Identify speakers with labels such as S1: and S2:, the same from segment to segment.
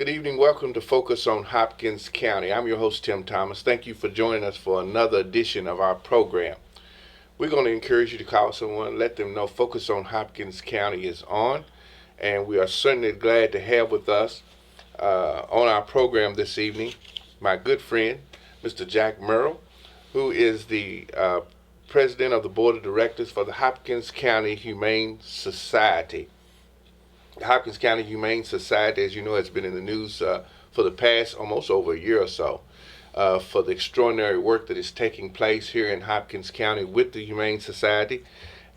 S1: Good evening. Welcome to Focus on Hopkins County. I'm your host, Tim Thomas. Thank you for joining us for another edition of our program. We're going to encourage you to call someone, let them know Focus on Hopkins County is on, and we are certainly glad to have with us on our program this evening my good friend, Mr. Jack Merrill, who is the president of the board of directors for the Hopkins County Humane Society. The Hopkins County Humane Society, as you know, has been in the news for the past almost over a year or so for the extraordinary work that is taking place here in Hopkins County with the Humane Society.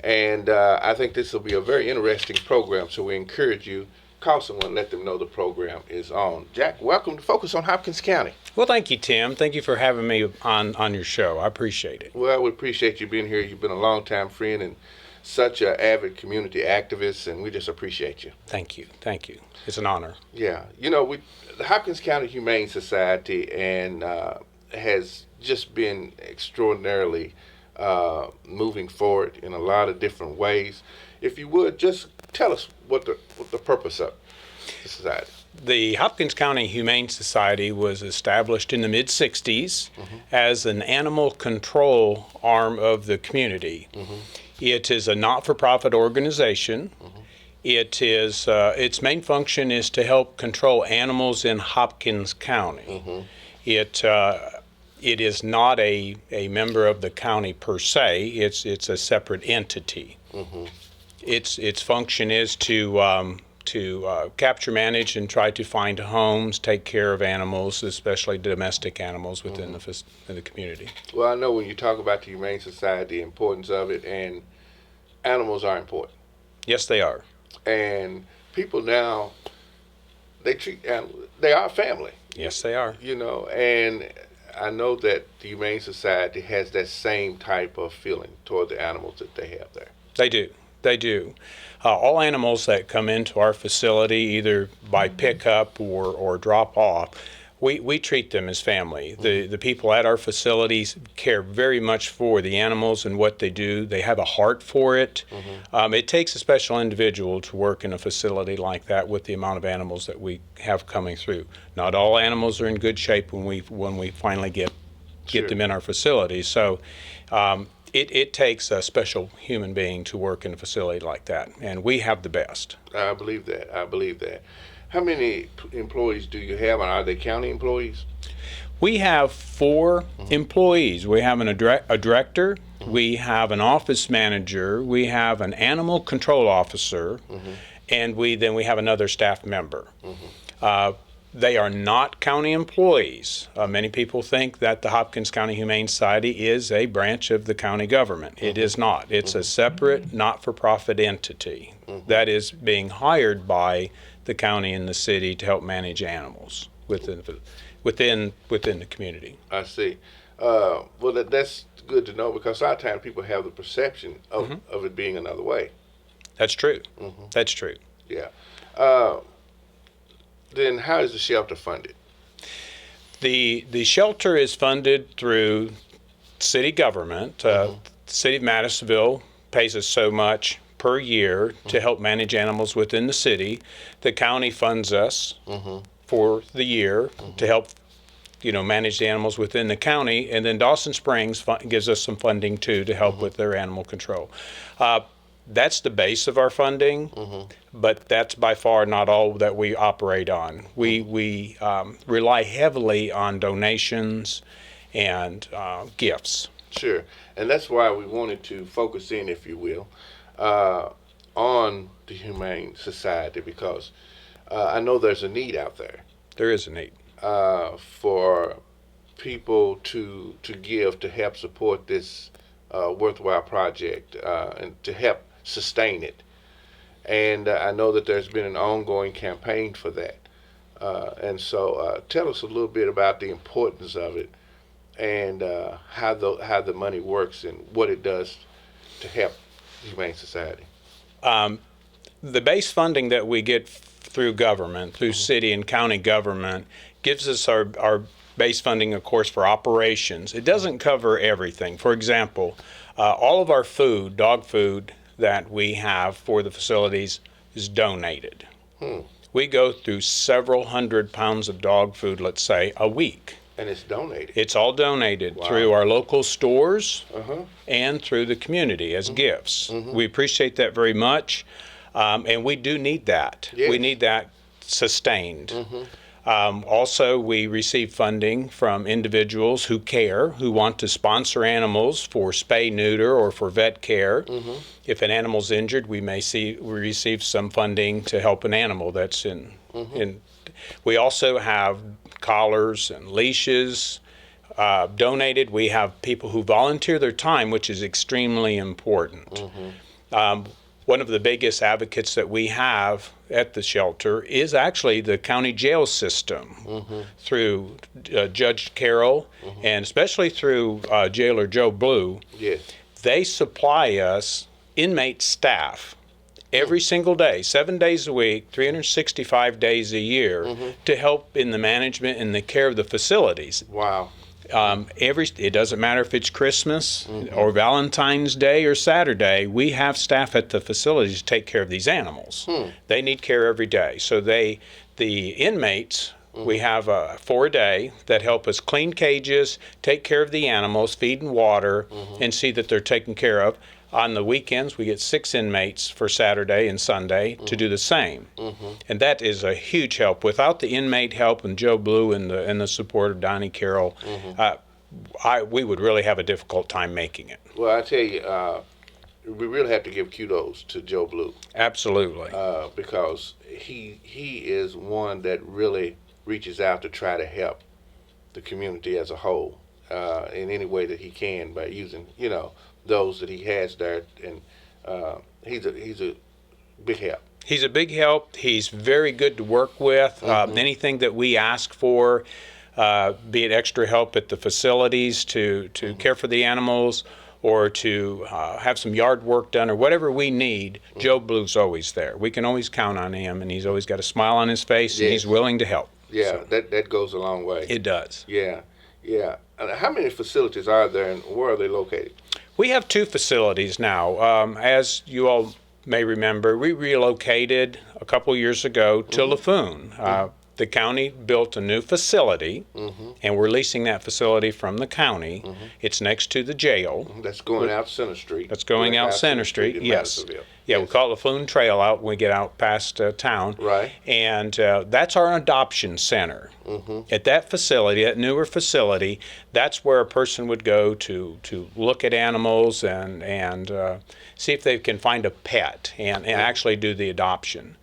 S1: And I think this will be a very interesting program, so we encourage you, call someone, let them know the program is on. Jack, welcome to Focus on Hopkins County.
S2: Well, thank you, Tim. Thank you for having me on your show. I appreciate it.
S1: Well, we appreciate you being here. You've been a long-time friend and such an avid community activist, and we just appreciate you.
S2: Thank you. Thank you. It's an honor.
S1: Yeah. You know, the Hopkins County Humane Society and has just been extraordinarily moving forward in a lot of different ways. If you would, just tell us what the purpose of the society.
S2: The Hopkins County Humane Society was established in the mid-'60s as an animal control arm of the community. It is a not-for-profit organization. It is its main function is to help control animals in Hopkins County. It is not a member of the county per se. It's a separate entity. Its function is to capture, manage, and try to find homes, take care of animals, especially domestic animals within the community.
S1: Well, I know when you talk about the Humane Society, the importance of it, and animals are important.
S2: Yes, they are.
S1: And people now, they treat animals, they are family.
S2: Yes, they are.
S1: You know, and I know that the Humane Society has that same type of feeling toward the animals that they have there.
S2: They do. They do. All animals that come into our facility, either by pickup or drop off, we treat them as family. The people at our facilities care very much for the animals and what they do. They have a heart for it. It takes a special individual to work in a facility like that with the amount of animals that we have coming through. Not all animals are in good shape when we finally get them in our facility. So it takes a special human being to work in a facility like that, and we have the best.
S1: I believe that. How many employees do you have, and are they county employees?
S2: We have 4 employees. We have a director, we have an office manager, we have an animal control officer, and we have another staff member. They are not county employees. Many people think that the Hopkins County Humane Society is a branch of the county government. It is not. It's a separate, not-for-profit entity that is being hired by the county and the city to help manage animals within the community.
S1: I see. Well, that's good to know, because a lot of times people have the perception of it being another way.
S2: That's true. That's true.
S1: Yeah. Then how is the shelter funded?
S2: The shelter is funded through city government. The city of Madisonville pays us so much per year to help manage animals within the city. The county funds us for the year to help manage the animals within the county, and then Dawson Springs gives us some funding too to help with their animal control. That's the base of our funding, but that's by far not all that we operate on. We rely heavily on donations and gifts.
S1: Sure, and that's why we wanted to focus in, if you will, on the Humane Society, because I know there's a need out there.
S2: There is a need.
S1: For people to give, to help support this worthwhile project and to help sustain it. And I know that there's been an ongoing campaign for that. And so tell us a little bit about the importance of it and how the money works and what it does to help the Humane Society.
S2: The base funding that we get through government, through city and county government, gives us our base funding, of course, for operations. It doesn't cover everything. For example, all of our food, dog food, that we have for the facilities is donated. We go through several hundred pounds of dog food, let's say, a week.
S1: And it's donated.
S2: It's all donated
S1: Wow.
S2: through our local stores
S1: Uh-huh.
S2: and through the community as gifts.
S1: Mhm.
S2: We appreciate that very much, and we do need that.
S1: Yes.
S2: We need that sustained.
S1: Mhm.
S2: Also, we receive funding from individuals who care, who want to sponsor animals for spay, neuter, or for vet care.
S1: Mhm.
S2: If an animal's injured, we receive some funding to help an animal that's in. We also have collars and leashes donated. We have people who volunteer their time, which is extremely important. One of the biggest advocates that we have at the shelter is actually the county jail system through Judge Carroll and especially through Jailer Joe Blue.
S1: Yes.
S2: They supply us inmate staff every single day, 7 days a week, 365 days a year, to help in the management and the care of the facilities.
S1: Wow.
S2: It doesn't matter if it's Christmas or Valentine's Day or Saturday, we have staff at the facilities to take care of these animals. They need care every day. So the inmates, we have 4 a day that help us clean cages, take care of the animals, feed and water, and see that they're taken care of. On the weekends, we get 6 inmates for Saturday and Sunday to do the same. And that is a huge help. Without the inmate help and Joe Blue and the support of Donnie Carroll, we would really have a difficult time making it.
S1: Well, I tell you, we really have to give kudos to Joe Blue.
S2: Absolutely.
S1: Because he is one that really reaches out to try to help the community as a whole in any way that he can by using, those that he has there, and he's a big help.
S2: He's a big help. He's very good to work with. Anything that we ask for, be it extra help at the facilities to care for the animals or to have some yard work done or whatever we need, Joe Blue's always there. We can always count on him, and he's always got a smile on his face, and he's willing to help.
S1: Yeah, so that goes a long way.
S2: It does.
S1: Yeah. How many facilities are there, and where are they located?
S2: We have 2 facilities now. As you all may remember, we relocated a couple years ago to Laffoon. The county built a new facility, and we're leasing that facility from the county. It's next to the jail.
S1: That's going out Center Street.
S2: That's going out Center Street, yes. Yeah, we call it Laffoon Trail out when we get out past town.
S1: Right.
S2: And that's our adoption center. At that facility, that newer facility, that's where a person would go to look at animals and see if they can find a pet and actually do the adoption.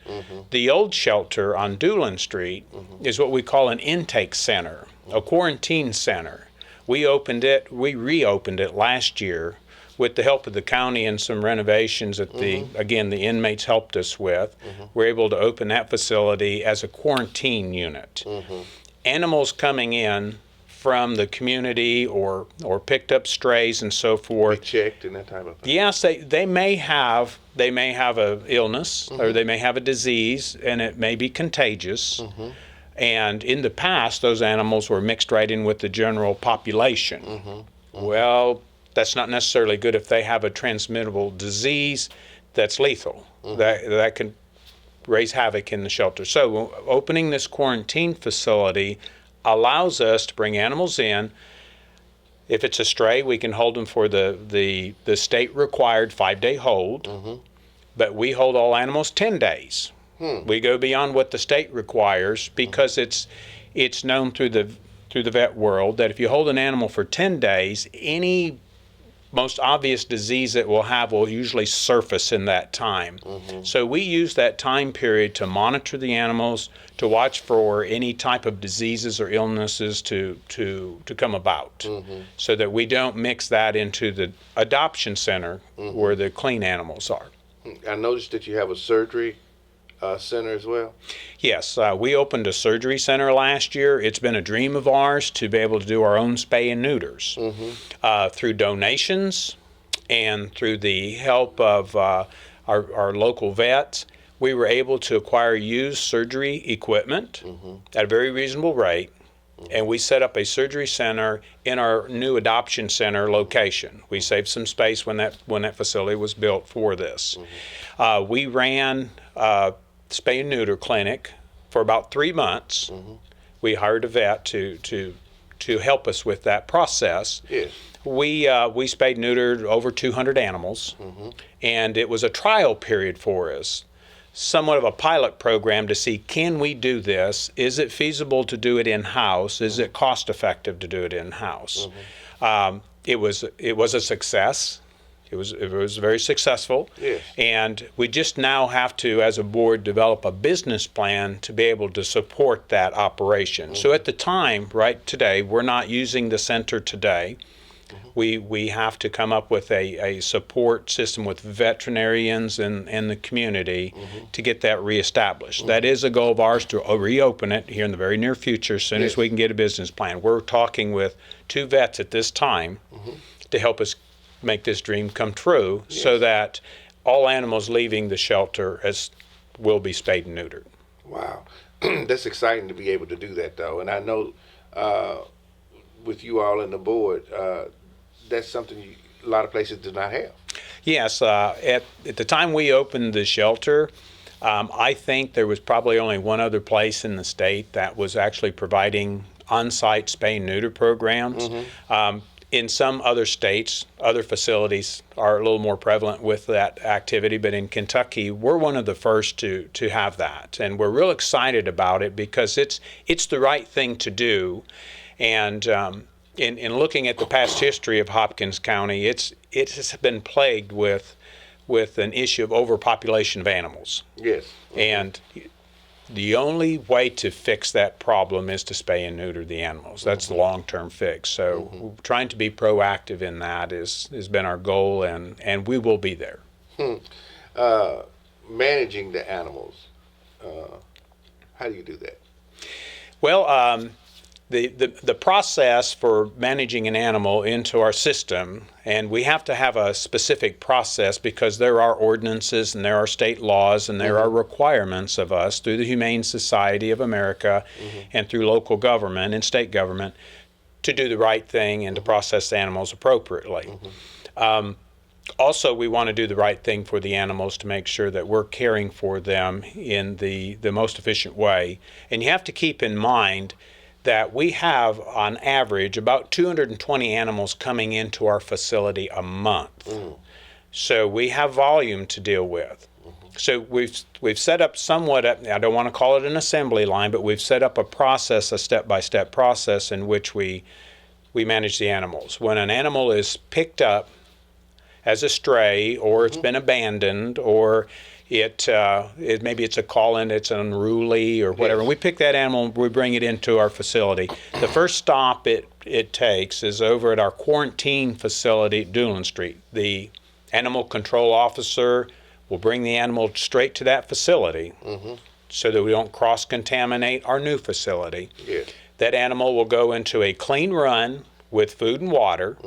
S2: The old shelter on Doolin Street is what we call an intake center, a quarantine center. We reopened it last year with the help of the county and some renovations that the inmates helped us with. We're able to open that facility as a quarantine unit. Animals coming in from the community or picked up strays and so forth.
S1: Be checked and that type of thing.
S2: Yes, they may have a illness or they may have a disease, and it may be contagious. And in the past, those animals were mixed right in with the general population. Well, that's not necessarily good if they have a transmittable disease that's lethal. That can raise havoc in the shelter. So opening this quarantine facility allows us to bring animals in. If it's a stray, we can hold them for the state required 5-day hold, but we hold all animals 10 days. We go beyond what the state requires because it's known through the vet world that if you hold an animal for 10 days, any most obvious disease it will have will usually surface in that time. So we use that time period to monitor the animals, to watch for any type of diseases or illnesses to come about, so that we don't mix that into the adoption center where the clean animals are.
S1: I noticed that you have a surgery center as well.
S2: Yes, we opened a surgery center last year. It's been a dream of ours to be able to do our own spay and neuters. Through donations and through the help of our local vets, we were able to acquire used surgery equipment at a very reasonable rate. And we set up a surgery center in our new adoption center location. We saved some space when that facility was built for this. We ran spay and neuter clinic for about 3 months. We hired a vet to help us with that process.
S1: Yes.
S2: We spayed neutered over 200 animals, and it was a trial period for us, somewhat of a pilot program to see, can we do this? Is it feasible to do it in-house? Is it cost effective to do it in-house? It was a success. It was very successful.
S1: Yes.
S2: And we just now have to, as a board, develop a business plan to be able to support that operation. So at the time, right today, we're not using the center today. We have to come up with a support system with veterinarians and the community to get that reestablished. That is a goal of ours, to reopen it here in the very near future as soon as we can get a business plan. We're talking with 2 vets at this time to help us make this dream come true, so that all animals leaving the shelter will be spayed and neutered.
S1: Wow. That's exciting to be able to do that, though. And I know with you all on the board, that's something a lot of places do not have.
S2: Yes, at the time we opened the shelter, I think there was probably only one other place in the state that was actually providing on-site spay and neuter programs. In some other states, other facilities are a little more prevalent with that activity, but in Kentucky, we're one of the first to have that. And we're real excited about it because it's the right thing to do. And in looking at the past history of Hopkins County, it has been plagued with an issue of overpopulation of animals.
S1: Yes.
S2: And the only way to fix that problem is to spay and neuter the animals. That's the long-term fix. So trying to be proactive in that has been our goal, and we will be there.
S1: Managing the animals, how do you do that?
S2: Well, the process for managing an animal into our system, and we have to have a specific process because there are ordinances and there are state laws and there are requirements of us through the Humane Society of America and through local government and state government to do the right thing and to process the animals appropriately. Also, we want to do the right thing for the animals to make sure that we're caring for them in the most efficient way. And you have to keep in mind that we have, on average, about 220 animals coming into our facility a month. So we have volume to deal with. So we've set up somewhat, I don't want to call it an assembly line, but we've set up a process, a step-by-step process in which we manage the animals. When an animal is picked up as a stray, or it's been abandoned, or maybe it's a call-in, it's unruly or whatever.
S1: Yes.
S2: We pick that animal, we bring it into our facility. The first stop it takes is over at our quarantine facility at Doolan Street. The animal control officer will bring the animal straight to that facility so that we don't cross-contaminate our new facility.
S1: Yes.
S2: That animal will go into a clean run with food and water,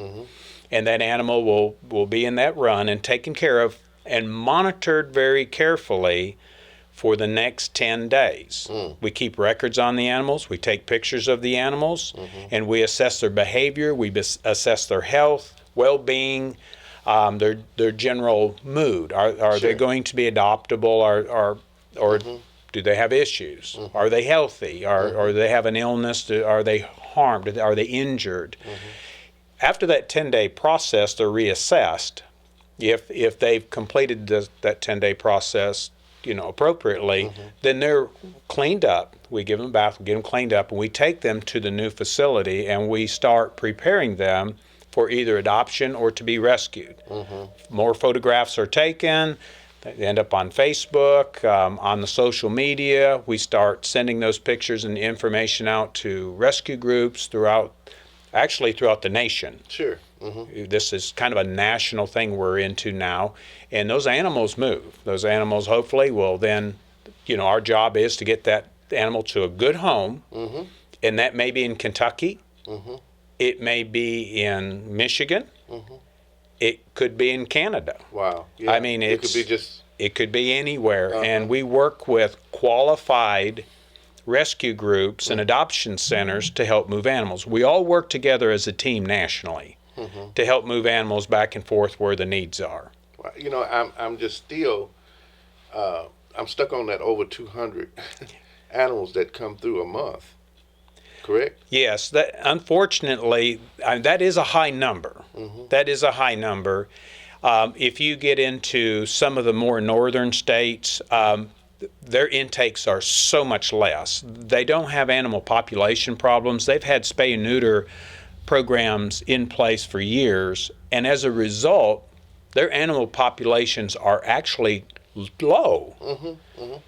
S2: and that animal will be in that run and taken care of and monitored very carefully for the next 10 days. We keep records on the animals, we take pictures of the animals, and we assess their behavior, we assess their health, well-being, their general mood. Are they going to be adoptable, or do they have issues? Are they healthy? Or do they have an illness? Are they harmed? Are they injured? After that 10-day process, they're reassessed. If they've completed that 10-day process, appropriately, then they're cleaned up. We give them a bath, we get them cleaned up, and we take them to the new facility, and we start preparing them for either adoption or to be rescued. More photographs are taken. They end up on Facebook, on the social media. We start sending those pictures and information out to rescue groups throughout the nation.
S1: Sure.
S2: This is kind of a national thing we're into now, and those animals move. Those animals hopefully will then, our job is to get that animal to a good home, and that may be in Kentucky, it may be in Michigan, it could be in Canada.
S1: Wow. Yeah.
S2: I mean,
S1: it
S2: could be anywhere, and we work with qualified rescue groups and adoption centers to help move animals. We all work together as a team nationally to help move animals back and forth where the needs are.
S1: I'm just still, I'm stuck on that over 200. animals that come through a month, correct?
S2: Yes, that unfortunately that is a high number. That is a high number. If you get into some of the more northern states, their intakes are so much less. They don't have animal population problems. They've had spay and neuter programs in place for years, and as a result, their animal populations are actually low.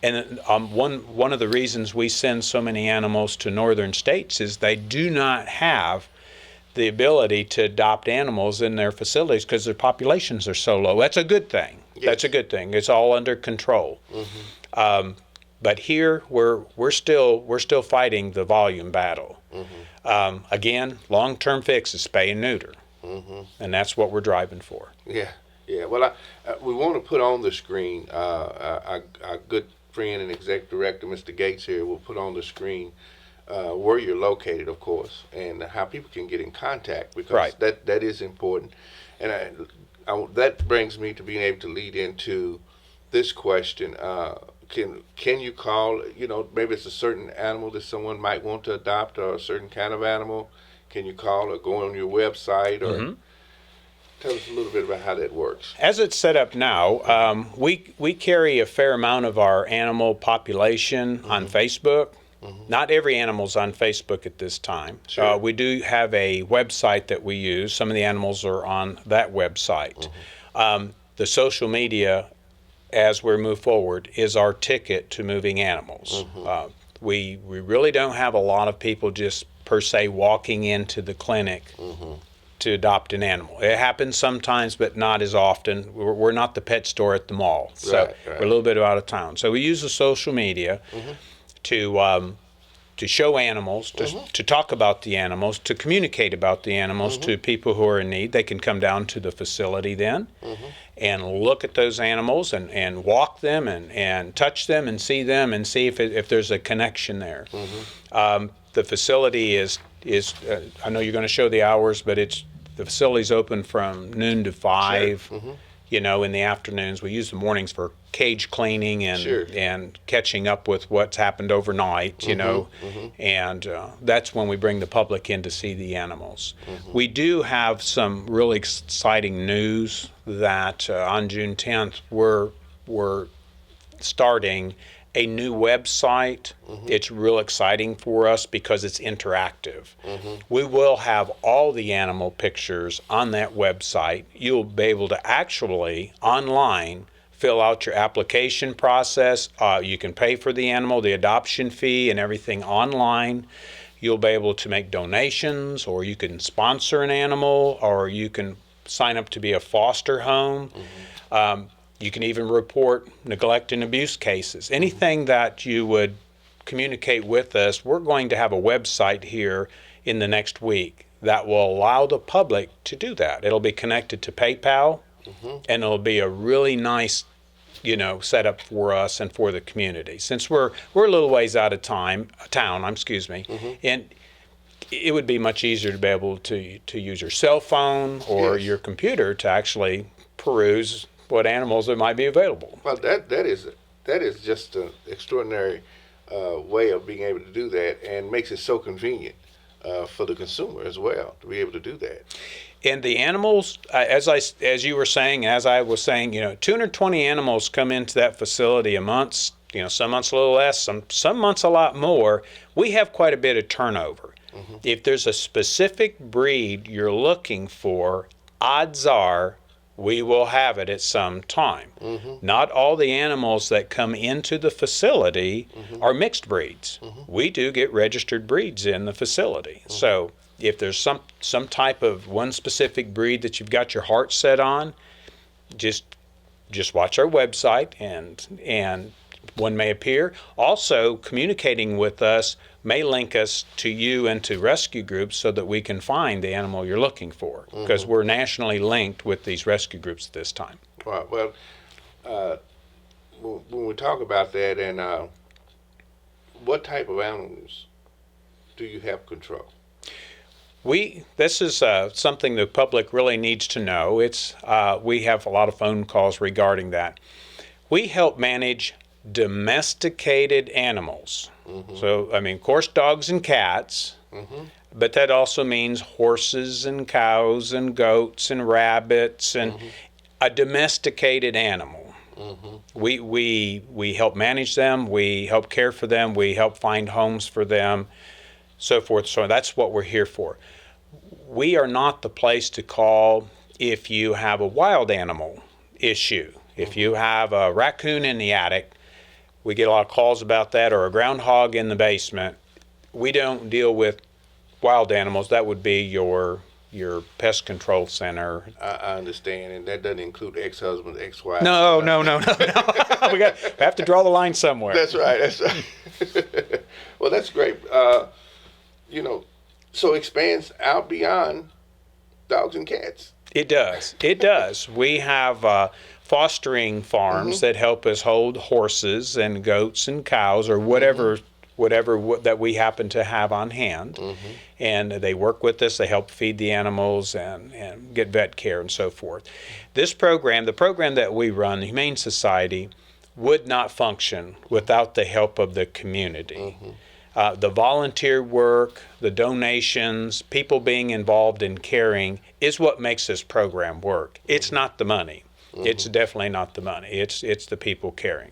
S2: And one of the reasons we send so many animals to northern states is they do not have the ability to adopt animals in their facilities because their populations are so low. That's a good thing.
S1: Yes.
S2: That's a good thing. It's all under control. But here we're still fighting the volume battle. Again, long-term fix is spay and neuter, and that's what we're driving for.
S1: Yeah, yeah. Well, we want to put on the screen our good friend and executive director, Mr. Gates here, will put on the screen where you're located, of course, and how people can get in contact, because
S2: Right.
S1: that is important. And that brings me to being able to lead into this question. Can you call, maybe it's a certain animal that someone might want to adopt, or a certain kind of animal? Can you call or go on your website, or tell us a little bit about how that works?
S2: As it's set up now, we carry a fair amount of our animal population on Facebook. Not every animal's on Facebook at this time.
S1: Sure.
S2: We do have a website that we use. Some of the animals are on that website. The social media, as we move forward, is our ticket to moving animals. We really don't have a lot of people just per se walking into the clinic to adopt an animal. It happens sometimes, but not as often. We're not the pet store at the mall, so
S1: Right.
S2: we're a little bit out of town. So we use the social media to show animals, to talk about the animals, to communicate about the animals to people who are in need. They can come down to the facility then and look at those animals and walk them and touch them and see them and see if there's a connection there. The facility is I know you're going to show the hours, but the facility's open from noon to 5. In the afternoons. We use the mornings for cage cleaning and catching up with what's happened overnight, and that's when we bring the public in to see the animals. We do have some really exciting news that on June 10th we're starting a new website. It's real exciting for us because it's interactive. We will have all the animal pictures on that website. You'll be able to actually online fill out your application process. You can pay for the animal, the adoption fee and everything online. You'll be able to make donations, or you can sponsor an animal, or you can sign up to be a foster home. You can even report neglect and abuse cases. Anything that you would communicate with us, we're going to have a website here in the next week that will allow the public to do that. It'll be connected to PayPal, and it'll be a really nice, setup for us and for the community. Since we're a little ways out of town, and it would be much easier to be able to use your cell phone or your computer to actually peruse what animals that might be available.
S1: Well, that is just an extraordinary way of being able to do that, and makes it so convenient for the consumer as well to be able to do that.
S2: And the animals, as you were saying, as I was saying, 220 animals come into that facility a month. Some months a little less, some months a lot more. We have quite a bit of turnover. If there's a specific breed you're looking for, odds are we will have it at some time. Not all the animals that come into the facility are mixed breeds. We do get registered breeds in the facility. So if there's some type of one specific breed that you've got your heart set on, just watch our website and one may appear. Also, communicating with us may link us to you and to rescue groups so that we can find the animal you're looking for, because we're nationally linked with these rescue groups at this time.
S1: Well, when we talk about that, and what type of animals do you have control?
S2: This is something the public really needs to know. We have a lot of phone calls regarding that. We help manage domesticated animals.
S1: Mm-hmm.
S2: So, I mean, of course, dogs and cats,
S1: Mm-hmm.
S2: but that also means horses and cows and goats and rabbits and a domesticated animal.
S1: Mm-hmm.
S2: We help manage them, we help care for them, we help find homes for them, so forth. So that's what we're here for. We are not the place to call if you have a wild animal issue. If you have a raccoon in the attic, we get a lot of calls about that, or a groundhog in the basement. We don't deal with wild animals. That would be your pest control center.
S1: I understand, and that doesn't include ex-husbands, ex-wives.
S2: No. We have to draw the line somewhere.
S1: That's right. That's right. Well, that's great. You know, so expands out beyond dogs and cats.
S2: It does. It does. We have fostering farms that help us hold horses and goats and cows, or whatever that we happen to have on hand. And they work with us. They help feed the animals and get vet care and so forth. This program, the program that we run, the Humane Society, would not function without the help of the community. The volunteer work, the donations, people being involved in caring is what makes this program work. It's not the money. It's definitely not the money. It's the people caring.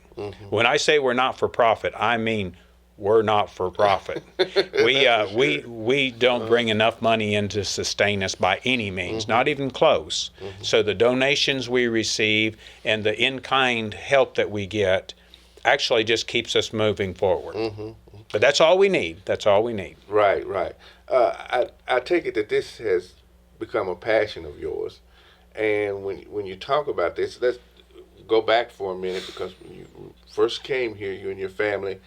S2: When I say we're not for profit, I mean we're not for profit. We don't bring enough money in to sustain us by any means, not even close. So the donations we receive and the in-kind help that we get actually just keeps us moving forward. But that's all we need. That's all we need.
S1: Right. I take it that this has become a passion of yours. And when you talk about this, let's go back for a minute, because when you first came here, you and your family,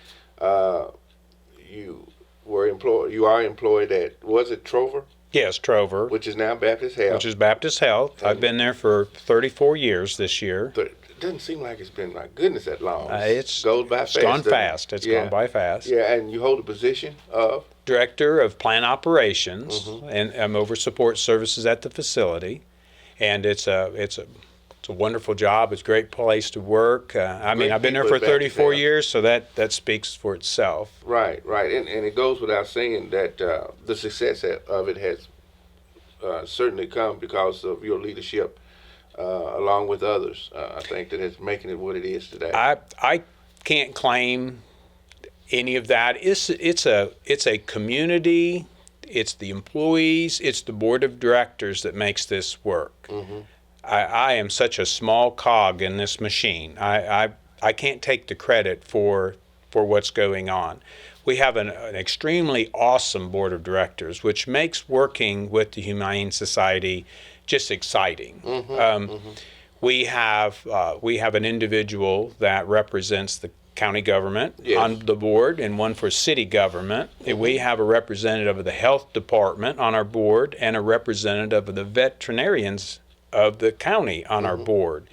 S1: you are employed at, was it Trover?
S2: Yes, Trover.
S1: Which is now Baptist Health.
S2: Which is Baptist Health. I've been there for 34 years this year.
S1: But it doesn't seem like it's been, my goodness, that long.
S2: It's
S1: goes by fast.
S2: It's gone fast. It's gone by fast.
S1: Yeah, and you hold the position of?
S2: Director of Plant Operations, and I'm over support services at the facility. And it's a wonderful job. It's a great place to work. I mean, I've been there for 34 years, so that speaks for itself.
S1: Right. And it goes without saying that the success of it has certainly come because of your leadership, along with others. I think that it's making it what it is today.
S2: I can't claim any of that. It's a community. It's the employees. It's the board of directors that makes this work. I am such a small cog in this machine. I can't take the credit for what's going on. We have an extremely awesome board of directors, which makes working with the Humane Society just exciting. We have an individual that represents the county government on the board, and one for city government. We have a representative of the health department on our board, and a representative of the veterinarians of the county on our board.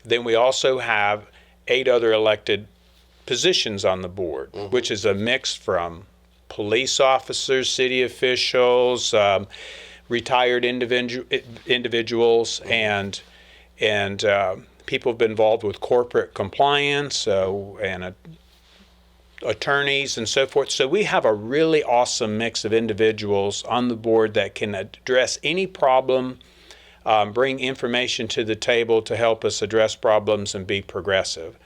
S2: Then we also have 8 other elected positions on the board, which is a mix from police officers, city officials, retired individuals, and people have been involved with corporate compliance and attorneys and so forth. So we have a really awesome mix of individuals on the board that can address any problem, bring information to the table to help us address problems and be progressive.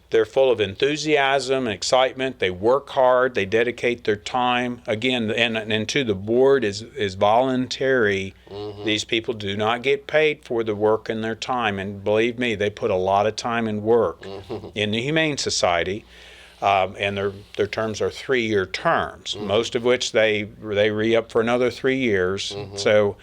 S2: They're full of enthusiasm and excitement. They work hard. They dedicate their time. Again, and to the board is voluntary. These people do not get paid for the work and their time. And believe me, they put a lot of time and work in the Humane Society. And their terms are 3-year terms, most of which they re-up for another 3 years. So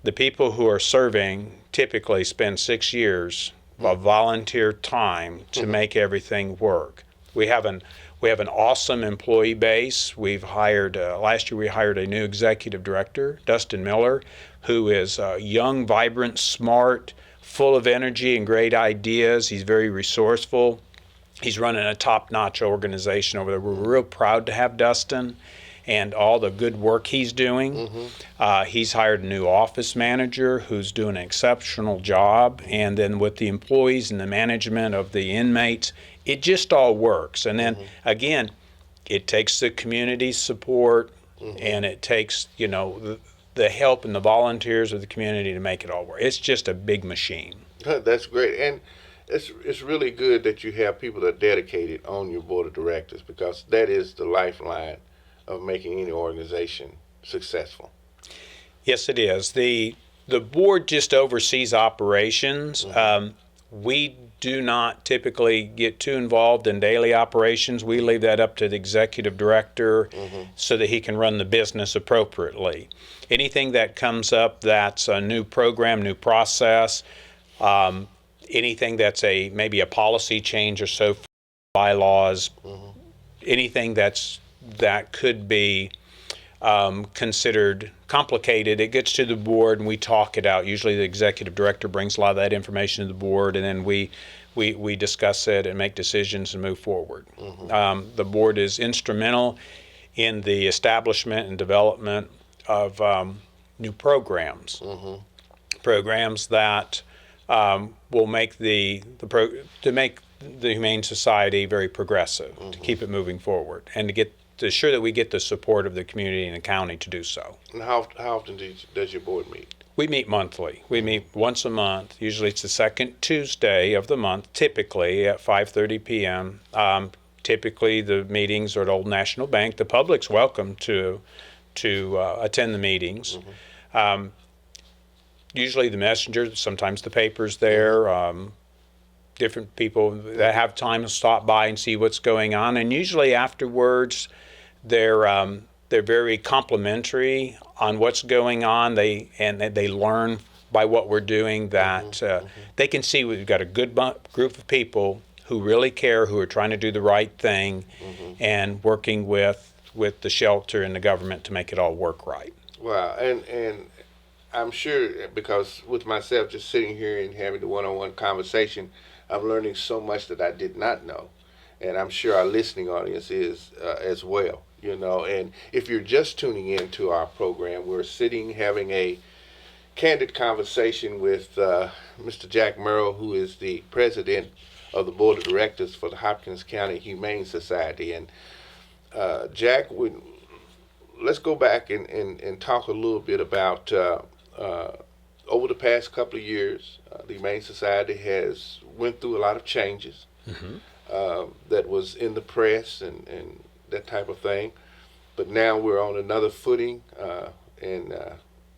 S2: the people who are serving typically spend 6 years of volunteer time to make everything work. We have an awesome employee base. We've hired last year we hired a new executive director, Dustin Miller, who is young, vibrant, smart, full of energy and great ideas. He's very resourceful. He's running a top-notch organization over there. We're real proud to have Dustin and all the good work he's doing. He's hired a new office manager who's doing an exceptional job. And then with the employees and the management of the inmates, it just all works. And then again, it takes the community support, and it takes, the help and the volunteers of the community to make it all work. It's just a big machine.
S1: That's great. And it's really good that you have people that are dedicated on your board of directors, because that is the lifeline of making any organization successful.
S2: Yes, it is. The board just oversees operations. We do not typically get too involved in daily operations. We leave that up to the executive director so that he can run the business appropriately. Anything that comes up that's a new program, new process, anything that's maybe a policy change or so, bylaws, anything that could be considered complicated, it gets to the board and we talk it out. Usually the executive director brings a lot of that information to the board, and then we discuss it and make decisions and move forward. The board is instrumental in the establishment and development of new programs, programs that will make to make the Humane Society very progressive, to keep it moving forward, and to ensure that we get the support of the community and the county to do so.
S1: And how often does your board meet?
S2: We meet monthly. We meet once a month. Usually it's the second Tuesday of the month, typically at 5:30 p.m. Typically the meetings are at Old National Bank. The public's welcome to attend the meetings. Usually the messenger, sometimes the paper's there, different people that have time to stop by and see what's going on. And usually afterwards, they're very complimentary on what's going on. They learn by what we're doing that they can see we've got a good group of people who really care, who are trying to do the right thing, and working with the shelter and the government to make it all work right.
S1: Wow, and I'm sure, because with myself just sitting here and having the one-on-one conversation, I'm learning so much that I did not know, and I'm sure our listening audience is as well. And if you're just tuning in to our program, we're sitting having a candid conversation with Mr. Jack Merrill, who is the president of the board of directors for the Hopkins County Humane Society. And Jack, let's go back and talk a little bit about over the past couple of years, the Humane Society has went through a lot of changes that was in the press and that type of thing. But now we're on another footing, and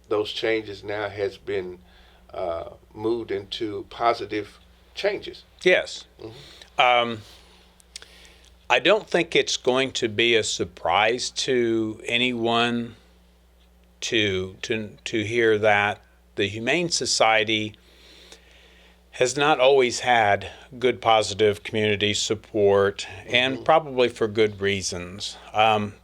S1: those changes now has been moved into positive changes.
S2: Yes. I don't think it's going to be a surprise to anyone to hear that the Humane Society has not always had good, positive community support, and probably for good reasons.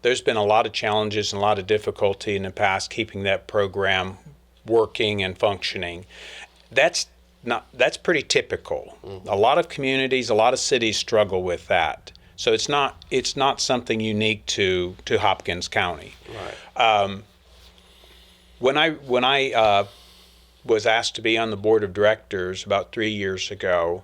S2: There's been a lot of challenges and a lot of difficulty in the past keeping that program working and functioning. That's pretty typical. A lot of communities, a lot of cities struggle with that. So it's not something unique to Hopkins County.
S1: Right.
S2: When I was asked to be on the board of directors about 3 years ago,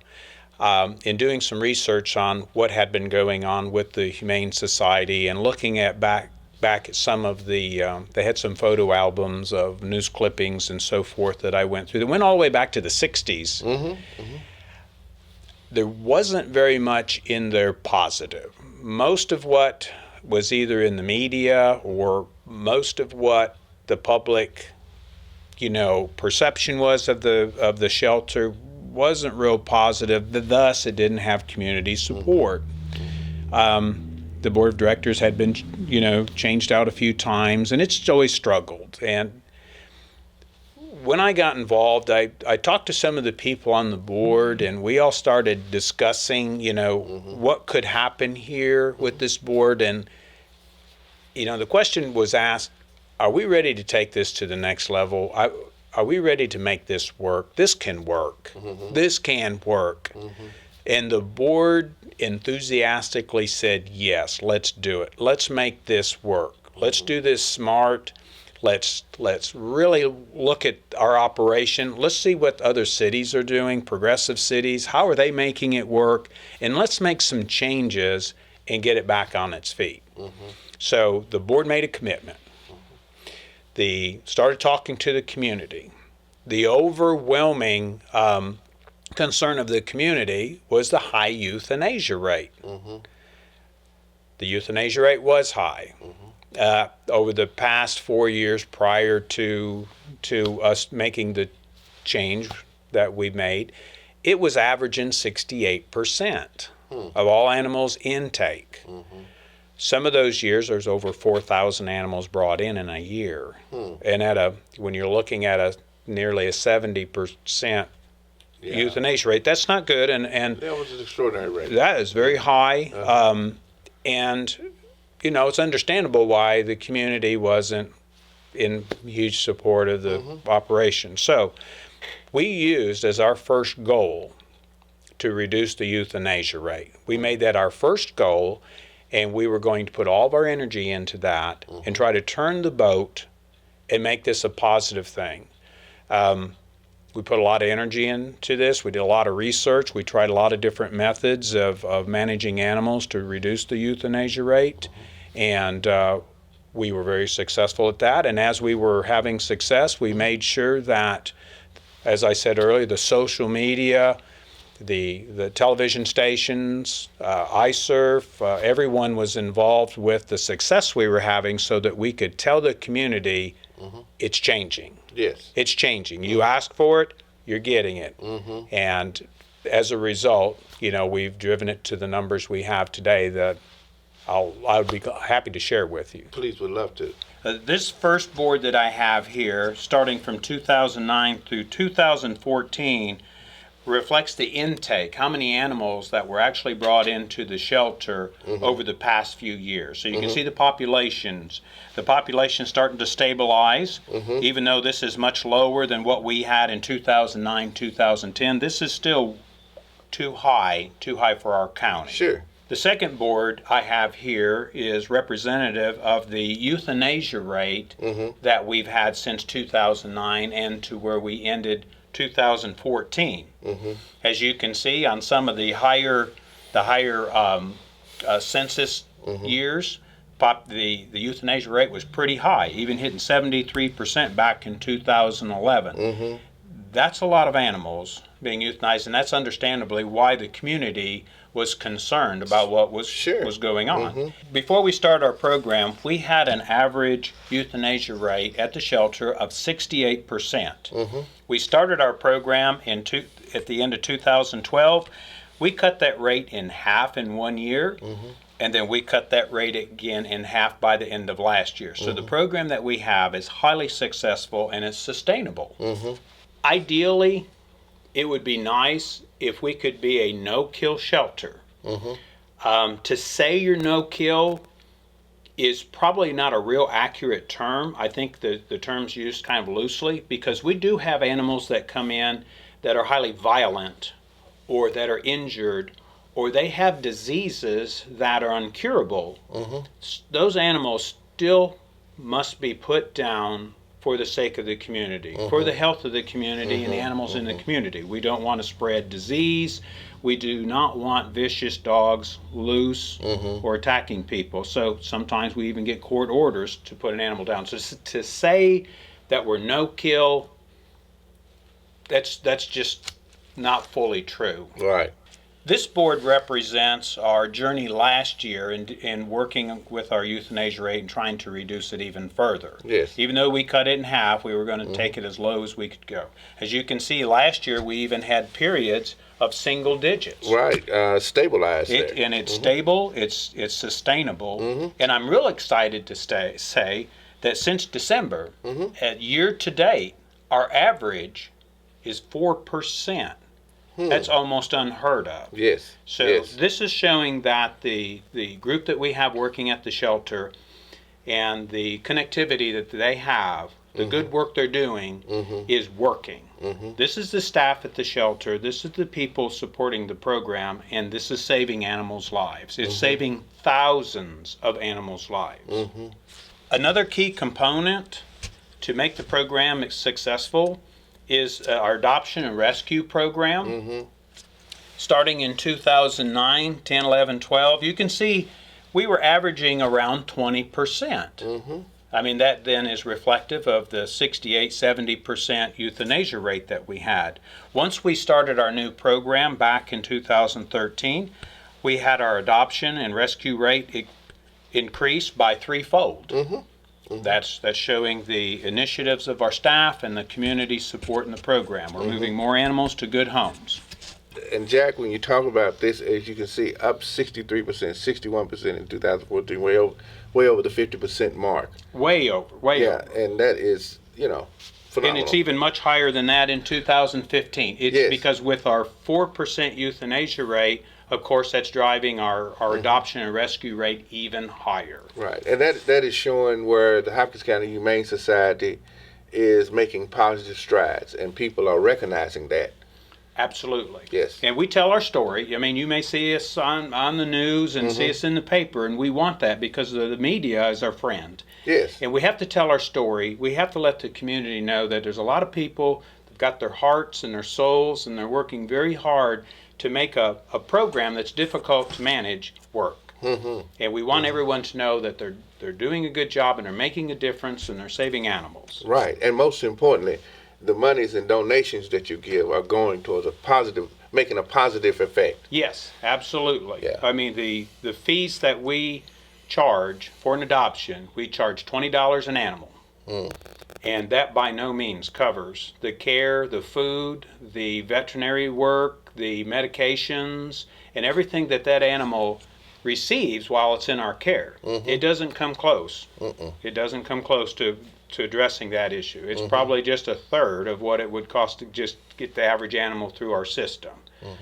S2: in doing some research on what had been going on with the Humane Society and looking at back at some of the, they had some photo albums of news clippings and so forth that I went through that went all the way back to the 60s. There wasn't very much in there positive. Most of what was either in the media or most of what the public, perception was of the shelter wasn't real positive. Thus, it didn't have community support. The board of directors had been, changed out a few times, and it's always struggled. And when I got involved, I talked to some of the people on the board, and we all started discussing, what could happen here with this board. And, the question was asked, are we ready to take this to the next level? Are we ready to make this work? This can work. This can work. And the board enthusiastically said, yes, let's do it. Let's make this work. Let's do this smart. Let's really look at our operation. Let's see what other cities are doing, progressive cities. How are they making it work? And let's make some changes and get it back on its feet. So the board made a commitment. They started talking to the community. The overwhelming concern of the community was the high euthanasia rate. The euthanasia rate was high. Over the past 4 years prior to us making the change that we made, it was averaging 68% of all animals intake. Some of those years, there's over 4,000 animals brought in a year. And when you're looking at nearly a 70% euthanasia rate, that's not good. And
S1: that was an extraordinary rate.
S2: That is very high. And it's understandable why the community wasn't in huge support of the operation. So we used as our first goal to reduce the euthanasia rate. We made that our first goal, and we were going to put all of our energy into that and try to turn the boat and make this a positive thing. We put a lot of energy into this. We did a lot of research. We tried a lot of different methods of managing animals to reduce the euthanasia rate. And we were very successful at that. And as we were having success, we made sure that, as I said earlier, the social media, the television stations, iSurf, everyone was involved with the success we were having so that we could tell the community it's changing.
S1: Yes.
S2: It's changing. You ask for it, you're getting it. And as a result, we've driven it to the numbers we have today that I'll be happy to share with you.
S1: Please, would love to.
S2: This first board that I have here, starting from 2009 through 2014, reflects the intake, how many animals that were actually brought into the shelter over the past few years. So you can see the populations. The population's starting to stabilize, even though this is much lower than what we had in 2009, 2010. This is still too high for our county.
S1: Sure.
S2: The second board I have here is representative of the euthanasia rate that we've had since 2009 and to where we ended 2014. As you can see on some of the higher census years, the euthanasia rate was pretty high, even hitting 73% back in 2011. That's a lot of animals being euthanized, and that's understandably why the community was concerned about what was going on. Before we start our program, we had an average euthanasia rate at the shelter of 68%. We started our program at the end of 2012. We cut that rate in half in 1 year, and then we cut that rate again in half by the end of last year. So the program that we have is highly successful and it's sustainable. Ideally, it would be nice if we could be a no-kill shelter. To say you're no-kill is probably not a real accurate term. I think the term's used kind of loosely because we do have animals that come in that are highly violent or that are injured or they have diseases that are incurable. Those animals still must be put down for the sake of the community, for the health of the community and the animals in the community. We don't want to spread disease. We do not want vicious dogs loose or attacking people. So sometimes we even get court orders to put an animal down. So to say that we're no-kill, that's just not fully true.
S1: Right.
S2: This board represents our journey last year in working with our euthanasia rate and trying to reduce it even further.
S1: Yes.
S2: Even though we cut it in half, we were going to take it as low as we could go. As you can see, last year we even had periods of single digits.
S1: Right. Stabilized there.
S2: And it's stable, it's sustainable, and I'm real excited to say that since December, at year to date, our average is 4%. That's almost unheard of.
S1: Yes.
S2: So this is showing that the group that we have working at the shelter and the connectivity that they have, the good work they're doing, is working. This is the staff at the shelter, this is the people supporting the program, and this is saving animals' lives. It's saving thousands of animals' lives. Another key component to make the program successful is our adoption and rescue program. Starting in 2009, 10, 11, 12, you can see we were averaging around 20%. I mean, that then is reflective of the 68, 70% euthanasia rate that we had. Once we started our new program back in 2013, we had our adoption and rescue rate increased by threefold. That's showing the initiatives of our staff and the community supporting the program. We're moving more animals to good homes.
S1: And Jack, when you talk about this, as you can see, up 63%, 61% in 2014, way over the 50% mark.
S2: Way over.
S1: Yeah, and that is, phenomenal.
S2: And it's even much higher than that in 2015. It's because with our 4% euthanasia rate, of course, that's driving our adoption and rescue rate even higher.
S1: Right, and that is showing where the Hopkins County Humane Society is making positive strides, and people are recognizing that.
S2: Absolutely.
S1: Yes.
S2: And we tell our story. I mean, you may see us on the news and see us in the paper, and we want that because the media is our friend.
S1: Yes.
S2: And we have to tell our story. We have to let the community know that there's a lot of people that got their hearts and their souls, and they're working very hard to make a program that's difficult to manage work. And we want everyone to know that they're doing a good job and they're making a difference and they're saving animals.
S1: Right, and most importantly, the monies and donations that you give are going towards making a positive effect.
S2: Yes, absolutely.
S1: Yeah.
S2: I mean, the fees that we charge for an adoption, we charge $20 an animal. And that by no means covers the care, the food, the veterinary work, the medications, and everything that animal receives while it's in our care. It doesn't come close. It doesn't come close to addressing that issue. It's probably just a third of what it would cost to just get the average animal through our system.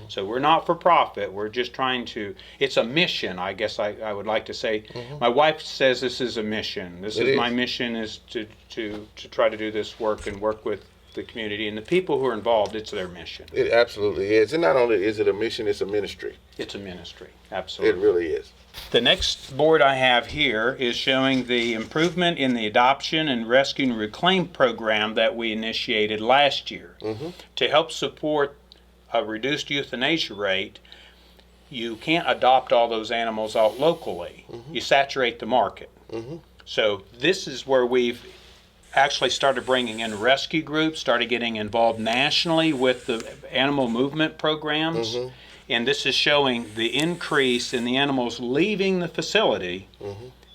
S2: So we're not for profit. We're just trying to, it's a mission, I guess I would like to say. My wife says this is a mission. My mission is to try to do this work and work with the community and the people who are involved. It's their mission.
S1: It absolutely is. And not only is it a mission, it's a ministry.
S2: It's a ministry, absolutely.
S1: It really is.
S2: The next board I have here is showing the improvement in the adoption and rescue and reclaim program that we initiated last year. To help support a reduced euthanasia rate, you can't adopt all those animals out locally. You saturate the market. So this is where we've actually started bringing in rescue groups, started getting involved nationally with the animal movement programs. And this is showing the increase in the animals leaving the facility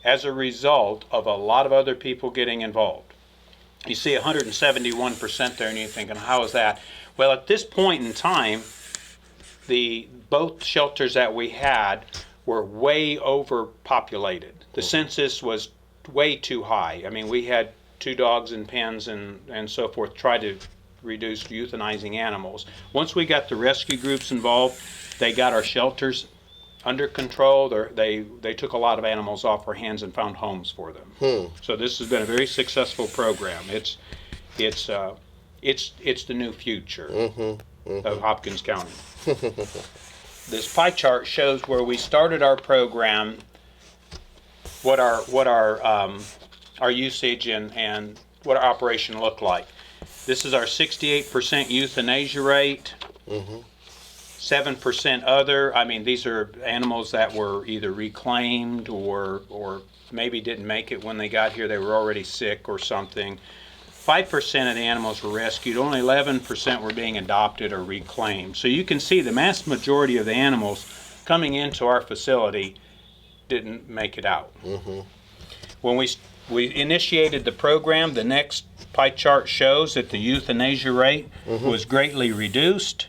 S2: as a result of a lot of other people getting involved. You see 171% there, and you're thinking, how is that? Well, at this point in time, both shelters that we had were way overpopulated. The census was way too high. I mean, we had 2 dogs in pens and so forth, try to reduce euthanizing animals. Once we got the rescue groups involved, they got our shelters under control. They took a lot of animals off our hands and found homes for them. So this has been a very successful program. It's the new future of Hopkins County. This pie chart shows where we started our program, what our usage and what our operation looked like. This is our 68% euthanasia rate. 7% other. I mean, these are animals that were either reclaimed or maybe didn't make it when they got here. They were already sick or something. 5% of the animals were rescued. Only 11% were being adopted or reclaimed. So you can see the vast majority of the animals coming into our facility didn't make it out. When we initiated the program, the next pie chart shows that the euthanasia rate was greatly reduced.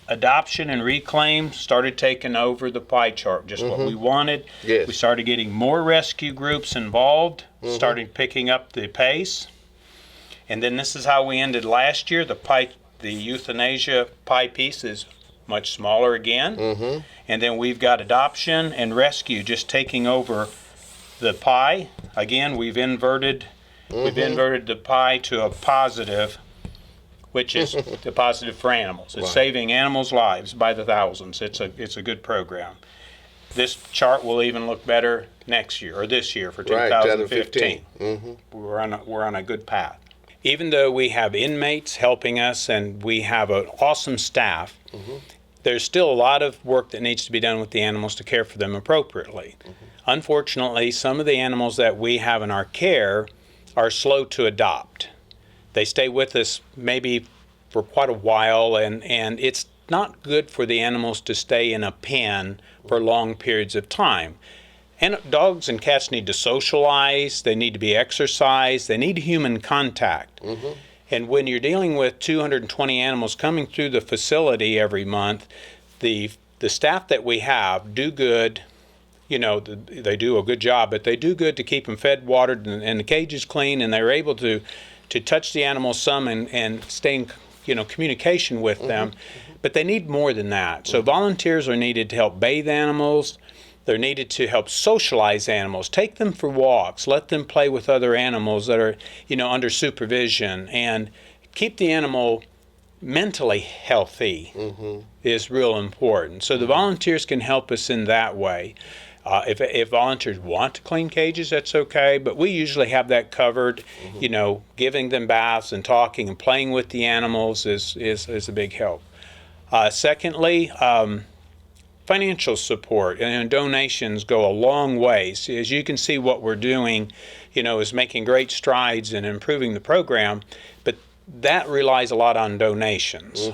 S2: Adoption and reclaim started taking over the pie chart, just what we wanted.
S1: Yes.
S2: We started getting more rescue groups involved, started picking up the pace. And then this is how we ended last year. The euthanasia pie piece is much smaller again. And then we've got adoption and rescue just taking over the pie. Again, we've inverted the pie to a positive, which is the positive for animals. It's saving animals' lives by the thousands. It's a good program. This chart will even look better next year or this year for 2015. We're on a good path. even though we have inmates helping us and we have an awesome staff, there's still a lot of work that needs to be done with the animals to care for them appropriately. Unfortunately, some of the animals that we have in our care are slow to adopt. They stay with us maybe for quite a while, and it's not good for the animals to stay in a pen for long periods of time. And dogs and cats need to socialize, they need to be exercised, they need human contact. And when you're dealing with 220 animals coming through the facility every month, the staff that we have do good. You know, they do a good job, but they do good to keep them fed, watered, and the cages clean, and they're able to touch the animals some and stay in, communication with them. But they need more than that. So volunteers are needed to help bathe animals. They're needed to help socialize animals, take them for walks, let them play with other animals that are, under supervision, and keep the animal mentally healthy is real important. So the volunteers can help us in that way. If volunteers want to clean cages, that's okay, but we usually have that covered. Giving them baths and talking and playing with the animals is a big help. Secondly, financial support and donations go a long way. So as you can see, what we're doing, is making great strides in improving the program, but that relies a lot on donations,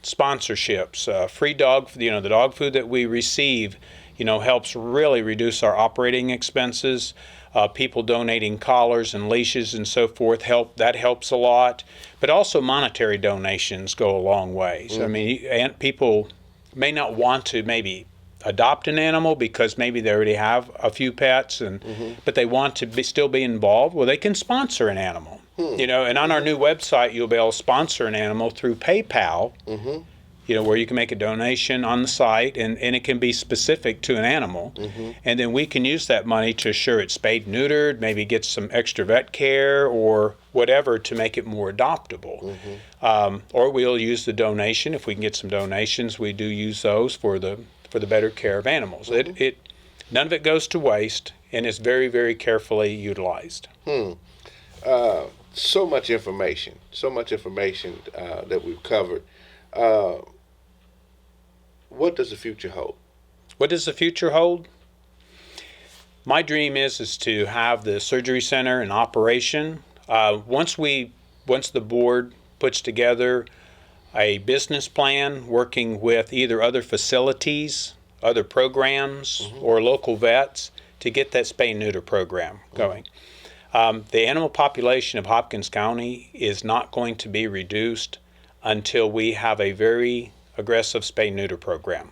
S2: sponsorships, free dog, the dog food that we receive, helps really reduce our operating expenses. People donating collars and leashes and so forth helps a lot. But also monetary donations go a long way. So, I mean, people may not want to maybe adopt an animal because maybe they already have a few pets, but they want to still be involved. Well, they can sponsor an animal. And on our new website, you'll be able to sponsor an animal through PayPal. Where you can make a donation on the site, and it can be specific to an animal. And then we can use that money to assure it's spayed, neutered, maybe get some extra vet care or whatever to make it more adoptable. Or we'll use the donation. If we can get some donations, we do use those for the better care of animals. None of it goes to waste, and it's very, very carefully utilized.
S1: So much information that we've covered. What does the future hold?
S2: What does the future hold? My dream is to have the surgery center in operation. Once the board puts together a business plan working with either other facilities, other programs, or local vets to get that spay and neuter program going. The animal population of Hopkins County is not going to be reduced until we have a very aggressive spay neuter program.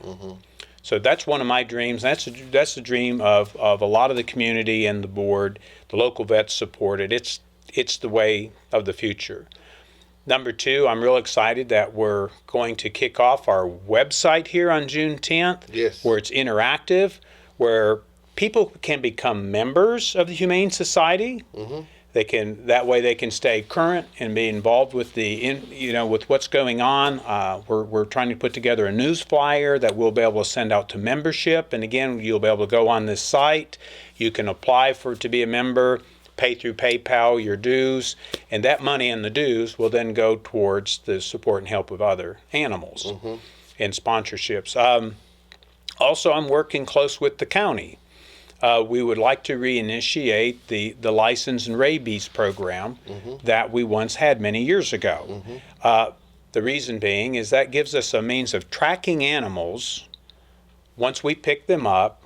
S2: So that's one of my dreams. That's a dream of a lot of the community and the board. The local vets support it. It's the way of the future. Number two, I'm real excited that we're going to kick off our website here on June 10th.
S1: Yes.
S2: Where it's interactive, where people can become members of the Humane Society. That way they can stay current and be involved with with what's going on. We're trying to put together a news flyer that we'll be able to send out to membership. And again, you'll be able to go on this site. You can apply to be a member, pay through PayPal your dues, and that money and the dues will then go towards the support and help of other animals and sponsorships. Also, I'm working close with the county. We would like to reinitiate the license and rabies program that we once had many years ago. The reason being is that gives us a means of tracking animals once we pick them up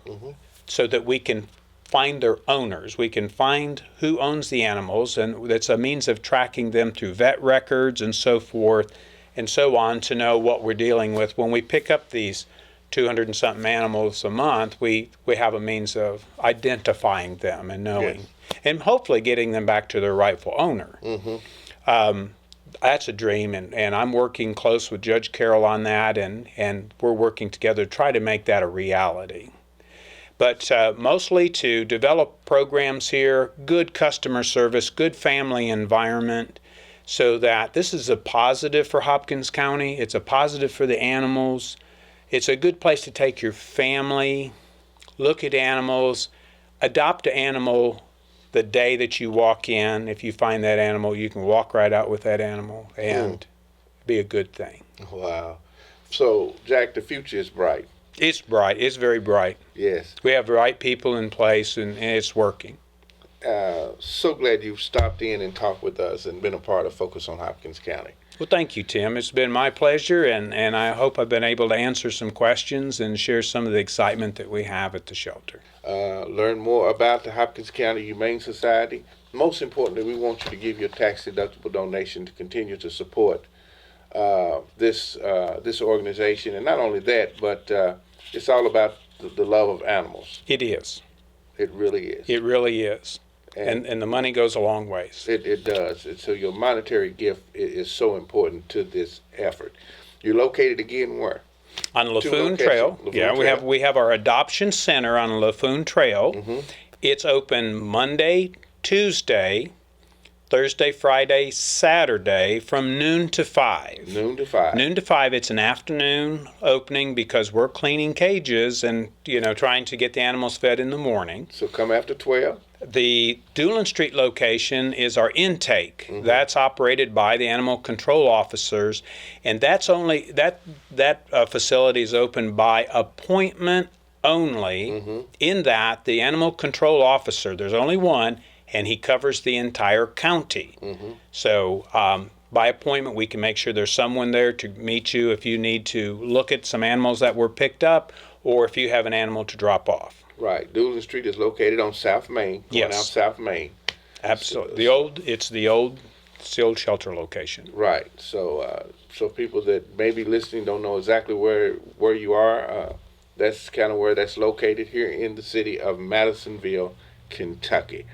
S2: so that we can find their owners. We can find who owns the animals, and that's a means of tracking them through vet records and so forth and so on to know what we're dealing with. When we pick up these 200 and something animals a month, we have a means of identifying them and knowing, and hopefully getting them back to their rightful owner. That's a dream, and I'm working close with Judge Carroll on that, and we're working together to try to make that a reality. But mostly to develop programs here, good customer service, good family environment, so that this is a positive for Hopkins County. It's a positive for the animals. It's a good place to take your family, look at animals, adopt an animal the day that you walk in, if you find that animal, you can walk right out with that animal and be a good thing.
S1: Wow. So, Jack, the future is bright.
S2: It's bright. It's very bright.
S1: Yes.
S2: We have the right people in place, and it's working.
S1: So glad you've stopped in and talked with us and been a part of Focus on Hopkins County.
S2: Well, thank you, Tim. It's been my pleasure, and I hope I've been able to answer some questions and share some of the excitement that we have at the shelter.
S1: Learn more about the Hopkins County Humane Society. Most importantly, we want you to give your tax-deductible donation to continue to support this organization. And not only that, but it's all about the love of animals.
S2: It is.
S1: It really is.
S2: It really is. And the money goes a long ways.
S1: It does. And so your monetary gift is so important to this effort. You're located again where?
S2: On Laffoon Trail. We have our adoption center on Laffoon Trail. Mm-hmm. It's open Monday, Tuesday, Thursday, Friday, Saturday from noon to 5.
S1: Noon to 5.
S2: Noon to 5. It's an afternoon opening because we're cleaning cages and, trying to get the animals fed in the morning.
S1: So come after 12?
S2: The Doolan Street location is our intake. Mm-hmm. That's operated by the animal control officers, and that's only that facility is open by appointment only. Mm-hmm. In that, the animal control officer, there's only one, and he covers the entire county. Mm-hmm. So by appointment, we can make sure there's someone there to meet you if you need to look at some animals that were picked up, or if you have an animal to drop off.
S1: Right. Doolan Street is located on South Main.
S2: Yes.
S1: Out South Main.
S2: Absolutely. It's the old shelter location.
S1: Right. So people that may be listening don't know exactly where you are. That's kind of where that's located here in the city of Madisonville, Kentucky.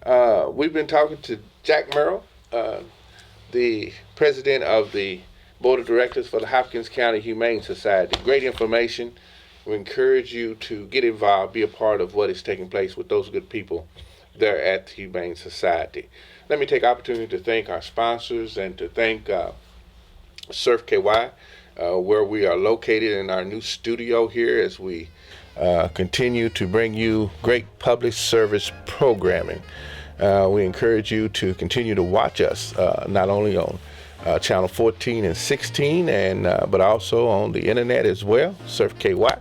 S1: We've been talking to Jack Merrill, the president of the board of directors for the Hopkins County Humane Society. Great information. We encourage you to get involved, be a part of what is taking place with those good people there at the Humane Society. Let me take opportunity to thank our sponsors and to thank SurfKY, where we are located in our new studio here as we continue to bring you great public service programming. We encourage you to continue to watch us, not only on channel 14 and 16, but also on the internet as well, SurfKY,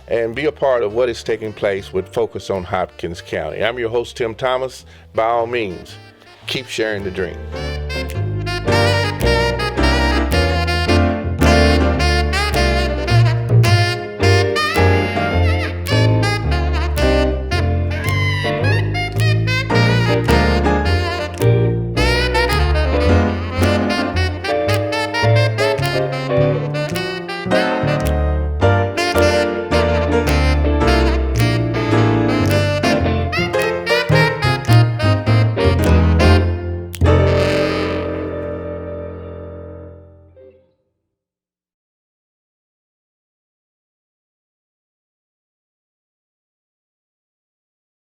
S1: and be a part of what is taking place with Focus on Hopkins County. I'm your host, Tim Thomas. By all means, keep sharing the dream.